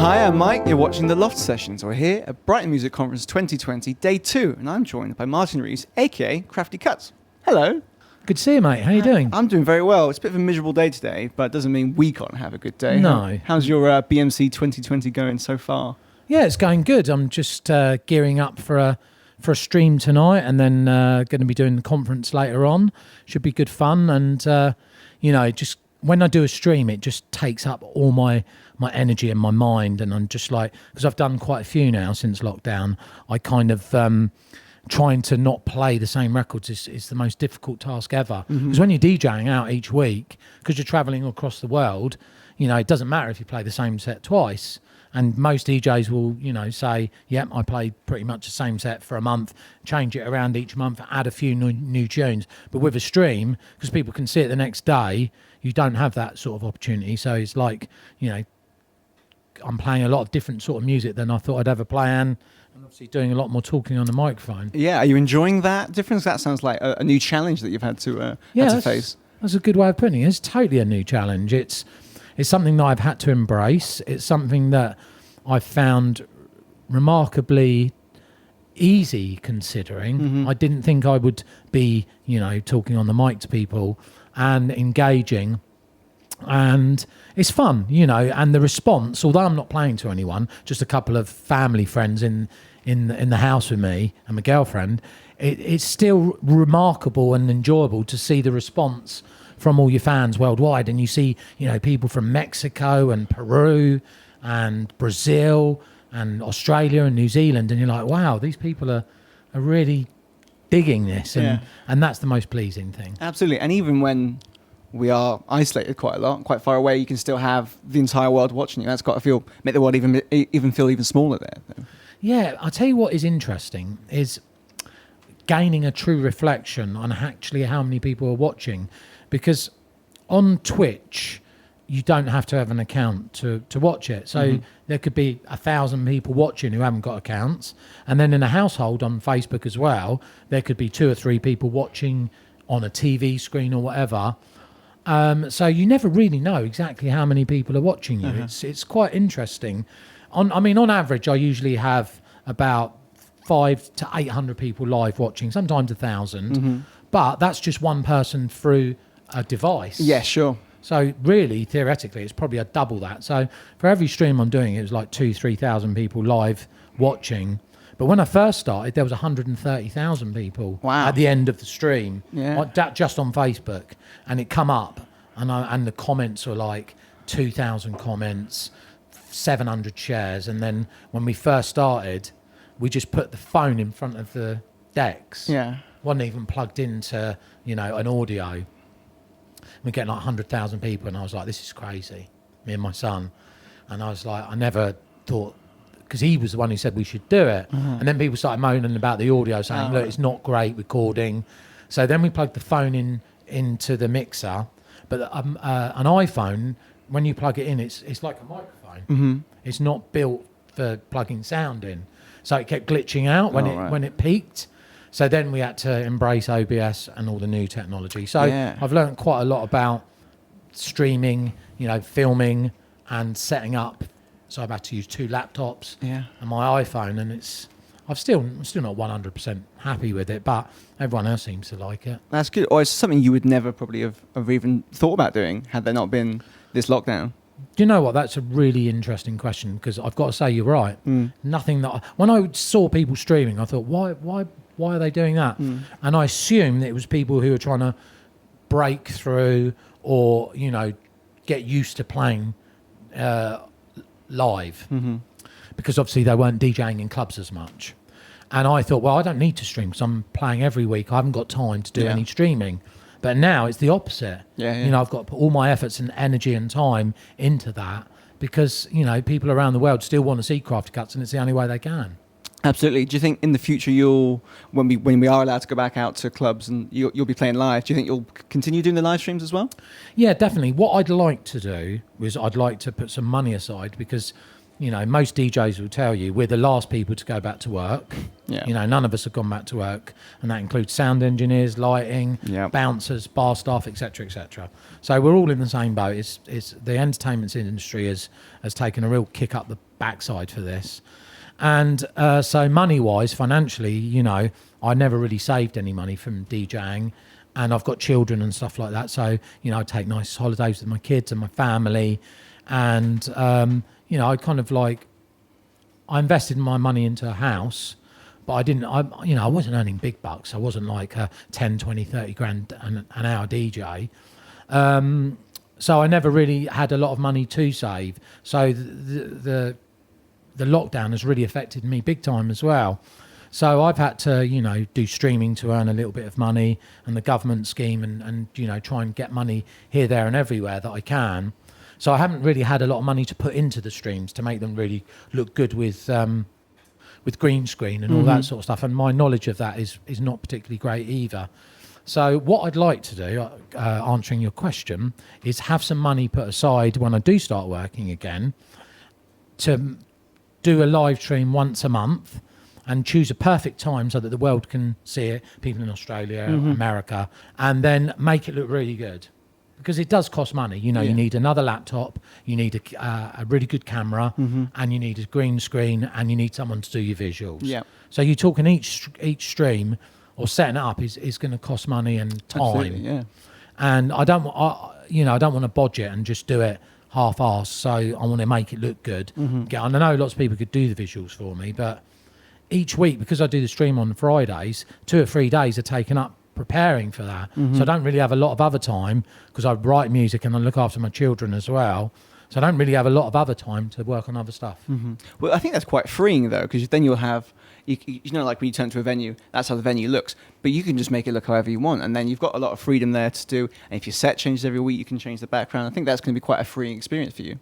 Hi, I'm Mike. You're watching the Loft Sessions. We're here at Brighton Music Conference 2020, Day 2, and I'm joined by Martin Rees, a.k.a. Krafty Kuts. Hello. Good to see you, mate. How you doing? I'm doing very well. It's a bit of a miserable day today, but it doesn't mean we can't have a good day. No. How's your BMC 2020 going so far? Yeah, it's going good. I'm just gearing up for a stream tonight, and then going to be doing the conference later on. Should be good fun, and just when I do a stream, it just takes up all my energy and my mind, and I'm just like, because I've done quite a few now since lockdown, I kind of trying to not play the same records is the most difficult task ever. Because when you're DJing out each week, because you're traveling across the world, it doesn't matter if you play the same set twice. And most DJs will, say, yep, I play pretty much the same set for a month, change it around each month, add a few new tunes. But with a stream, because people can see it the next day, you don't have that sort of opportunity. So it's like, I'm playing a lot of different sort of music than I thought I'd ever play, and obviously doing a lot more talking on the microphone. Yeah, are you enjoying that difference? That sounds like a new challenge that you've had to face. That's a good way of putting it. It's totally a new challenge. It's something that I've had to embrace. It's something that I've found remarkably easy, considering. I didn't think I would be, talking on the mic to people and engaging. And it's fun, and the response, although I'm not playing to anyone, just a couple of family friends in the house with me and my girlfriend, it's still remarkable and enjoyable to see the response from all your fans worldwide. And you see, people from Mexico and Peru and Brazil and Australia and New Zealand, and you're like, wow, these people are really digging this, and that's the most pleasing thing. Absolutely. And even when we are isolated quite a lot, quite far away, you can still have the entire world watching you. That's got to make the world even feel even smaller there, though. Yeah, I'll tell you what is interesting is gaining a true reflection on actually how many people are watching, because on Twitch you don't have to have an account to watch it. So there could be 1,000 people watching who haven't got accounts, and then in a household on Facebook as well, there could be 2 or 3 people watching on a TV screen or whatever. So you never really know exactly how many people are watching you. It's quite interesting. On average, I usually have about 500 to 800 people live watching, sometimes 1,000. But that's just one person through a device. Yeah, sure. So really, theoretically, it's probably a double that. So for every stream I'm doing, it was like 2,000-3,000 people live watching. But when I first started, there was 130,000 people at the end of the stream, just on Facebook, and it come up, and the comments were like 2,000 comments, 700 shares, and then when we first started, we just put the phone in front of the decks. Yeah, wasn't even plugged into an audio. We're getting like 100,000 people, and I was like, this is crazy. Me and my son, and I was like, I never thought. Because he was the one who said we should do it. And then people started moaning about the audio, saying, look, it's not great recording. So then we plugged the phone into the mixer. But an iPhone, when you plug it in, it's like a microphone. It's not built for plugging sound in. So it kept glitching out when it peaked. So then we had to embrace OBS and all the new technology. So I've learned quite a lot about streaming, filming and setting up. So I've had to use 2 laptops and my iPhone, and I'm still not 100% happy with it, but everyone else seems to like it. That's good. Or it's something you would never probably have even thought about doing had there not been this lockdown. Do you know what? That's a really interesting question, because I've got to say you're right. Nothing when I saw people streaming, I thought, why are they doing that? And I assumed it was people who were trying to break through or get used to playing live, because obviously they weren't DJing in clubs as much. And I thought, well, I don't need to stream because I'm playing every week. I haven't got time to do any streaming. But now it's the opposite. I've got to put all my efforts and energy and time into that, because people around the world still want to see Krafty Kuts, and it's the only way they can. Absolutely. Do you think in the future when we are allowed to go back out to clubs and you'll be playing live, do you think you'll continue doing the live streams as well? Yeah, definitely. What I'd like to do is I'd like to put some money aside, because most DJs will tell you we're the last people to go back to work. None of us have gone back to work, and that includes sound engineers, lighting, bouncers, bar staff, etc., etc. So we're all in the same boat. It's the entertainment industry has taken a real kick up the backside for this. And so money-wise, financially, you know, I never really saved any money from DJing, and I've got children and stuff like that. So, you know, I take nice holidays with my kids and my family, and, you know, I invested my money into a house, but I wasn't earning big bucks. I wasn't like a 10, 20, 30 grand an hour DJ. So I never really had a lot of money to save. So the lockdown has really affected me big time as well. So I've had to, you know, do streaming to earn a little bit of money, and the government scheme, and you know, try and get money here, there and everywhere that I can. So I haven't really had a lot of money to put into the streams to make them really look good with green screen and all that sort of stuff. And my knowledge of that is not particularly great either. So what I'd like to do, answering your question, is have some money put aside when I do start working again to do a live stream once a month and choose a perfect time so that the world can see it, people in Australia, America, and then make it look really good. Because it does cost money. You know, you need another laptop, you need a really good camera, and you need a green screen, and you need someone to do your visuals. Yeah. So you're talking each stream or setting it up is going to cost money and time. Absolutely, yeah. And I don't want to bodge it and just do it half-assed. So I want to make it look good. And I know lots of people could do the visuals for me, but each week, because I do the stream on Fridays, 2 or 3 days are taken up preparing for that. So I don't really have a lot of other time, because I write music and I look after my children as well. So I don't really have a lot of other time to work on other stuff. Well, I think that's quite freeing though, because then you'll have, you know, like when you turn to a venue, that's how the venue looks, but you can just make it look however you want, and then you've got a lot of freedom there to do. And if your set changes every week, you can change the background. I think that's going to be quite a freeing experience for you.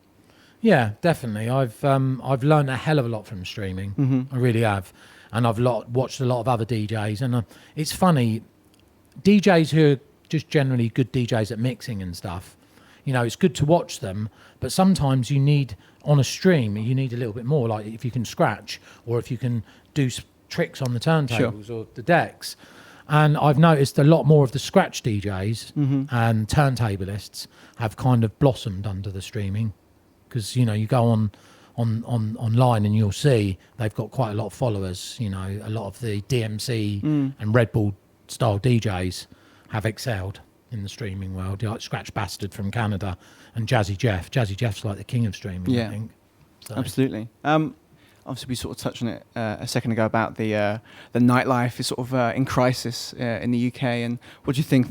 Yeah, definitely. I've learned a hell of a lot from streaming. I really have, and I've watched a lot of other DJs, and it's funny. DJs who are just generally good DJs at mixing and stuff, you know, it's good to watch them, but sometimes you need, on a stream, you need a little bit more, like if you can scratch or if you can do tricks on the turntables or the decks. And I've noticed a lot more of the scratch DJs and turntablists have kind of blossomed under the streaming, because, you know, you go online and you'll see they've got quite a lot of followers. You know, a lot of the DMC and Red Bull style DJs have excelled in the streaming world, like Scratch Bastard from Canada and Jazzy Jeff. Jazzy Jeff's like the king of streaming, I think. So. Absolutely. Obviously, we sort of touched on it a second ago about the nightlife is sort of in crisis in the UK. And what do you think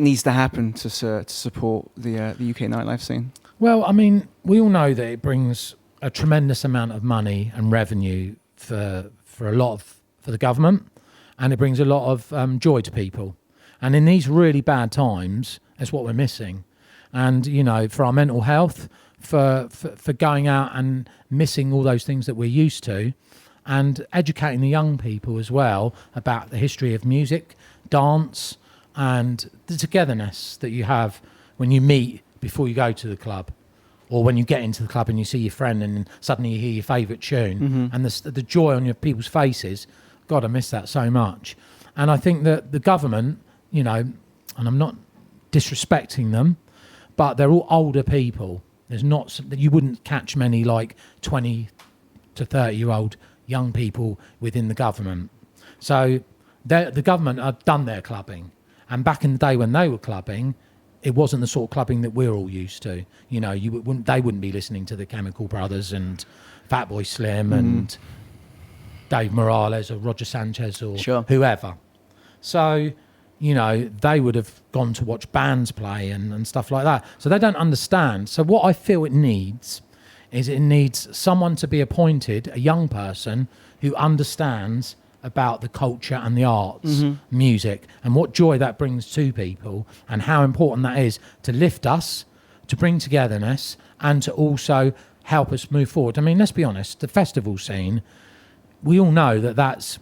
needs to happen to support the UK nightlife scene? Well, I mean, we all know that it brings a tremendous amount of money and revenue for the government. And it brings a lot of joy to people. And in these really bad times, that's what we're missing. And, you know, for our mental health, for going out and missing all those things that we're used to, and educating the young people as well about the history of music, dance, and the togetherness that you have when you meet before you go to the club, or when you get into the club and you see your friend and suddenly you hear your favourite tune, and the joy on your people's faces. God, I miss that so much. And I think that the government, you know, and I'm not disrespecting them, but they're all older people. There's not, you wouldn't catch many like 20 to 30-year-old young people within the government. So the government have done their clubbing. And back in the day when they were clubbing, it wasn't the sort of clubbing that we're all used to. You know, they wouldn't be listening to the Chemical Brothers and Fatboy Slim and Dave Morales or Roger Sanchez or whoever. So, you know, they would have gone to watch bands play and stuff like that. So they don't understand. So what I feel it needs someone to be appointed, a young person who understands about the culture and the arts, music, and what joy that brings to people, and how important that is to lift us, to bring togetherness, and to also help us move forward. I mean, let's be honest, the festival scene, we all know that that's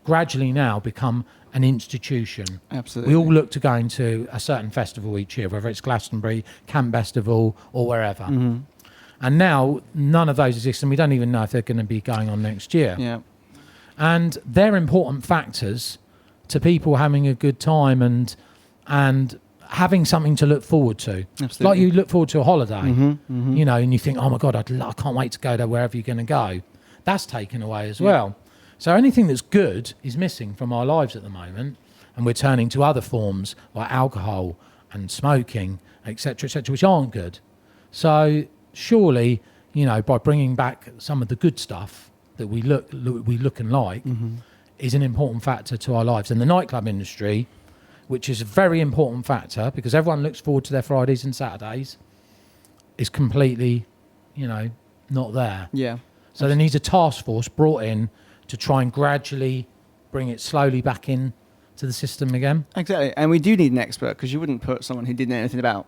gradually now become an institution. Absolutely. We all look to going to a certain festival each year, whether it's Glastonbury, Camp Festival, or wherever. And now none of those exist, and we don't even know if they're going to be going on next year. Yeah. And they're important factors to people having a good time and having something to look forward to. Absolutely. Like you look forward to a holiday, Mm-hmm. you know, and you think, oh my God, I can't wait to go there wherever you're going to go. That's taken away as well. So anything that's good is missing from our lives at the moment, and we're turning to other forms like alcohol and smoking, etc., which aren't good. So surely, you know, by bringing back some of the good stuff that we look and like, is an important factor to our lives. And the nightclub industry, which is a very important factor because everyone looks forward to their Fridays and Saturdays, is completely, you know, not there. Yeah. So there needs a task force brought in to try and gradually bring it slowly back in to the system again. Exactly. And we do need an expert, because you wouldn't put someone who didn't know anything about,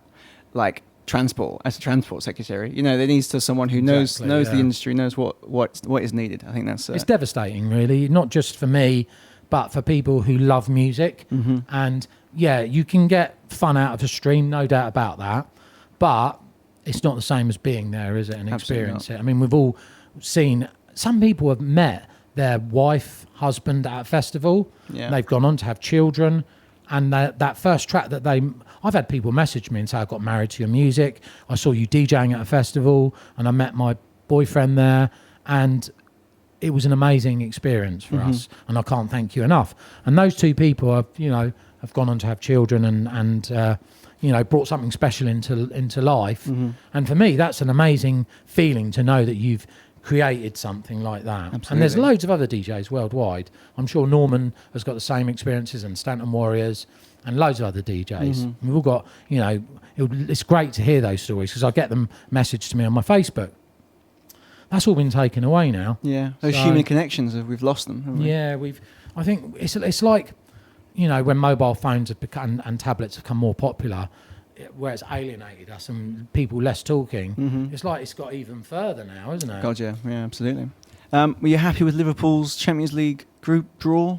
like, transport as a transport secretary. You know, there needs to someone who knows the industry, knows what is needed. I think that's... It's devastating, really, not just for me, but for people who love music. And, yeah, you can get fun out of a stream, no doubt about that. But it's not the same as being there, is it, and experience it? I mean, we've all seen... Some people have met their wife, husband at a festival. Yeah. They've gone on to have children. And that first track that I've had people message me and say, I got married to your music. I saw you DJing at a festival and I met my boyfriend there. And it was an amazing experience for us. And I can't thank you enough. And those two people have gone on to have children and you know, brought something special into life. And for me, that's an amazing feeling to know that you've created something like that. Absolutely. And there's loads of other DJs worldwide. I'm sure Norman has got the same experiences, and Stanton Warriors, and loads of other DJs. We've all got, you know, it's great to hear those stories because I get them messaged to me on my Facebook. That's all been taken away now. Yeah, those human connections, we've lost them, haven't we? Yeah, I think it's like, you know, when mobile phones have become and tablets have become more popular, where it's alienated us and people less talking, it's like it's got even further now, isn't it? God, yeah, absolutely. Were you happy with Liverpool's Champions League group draw?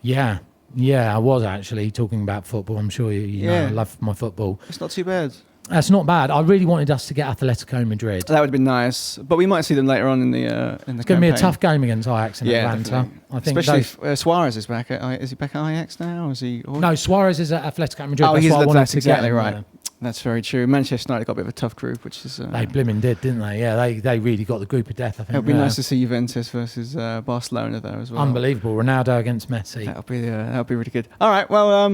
Yeah, I was actually talking about football. I'm sure you know I love my football. It's not too bad. That's not bad. I really wanted us to get Atletico Madrid. That would have been nice, but we might see them later on in the It's going to be a tough game against Ajax in Atlanta. Definitely. I think, especially if Suarez is back. Is he back at Ajax now? Or is he? Or? No, Suarez is at Atletico Madrid. Oh, that's he's why I wanted that's to exactly get him right. there. That's very true. Manchester United got a bit of a tough group, which is... they blimmin' did, didn't they? Yeah, they really got the group of death, I think. It would be nice to see Juventus versus Barcelona there as well. Unbelievable. Ronaldo against Messi. That'll be really good. All right, well,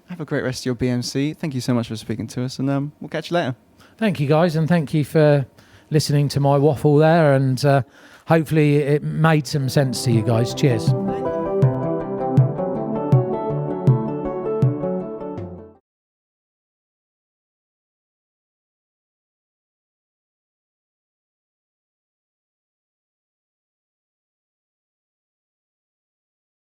have a great rest of your BMC. Thank you so much for speaking to us, and we'll catch you later. Thank you, guys, and thank you for listening to my waffle there, and hopefully it made some sense to you guys. Cheers.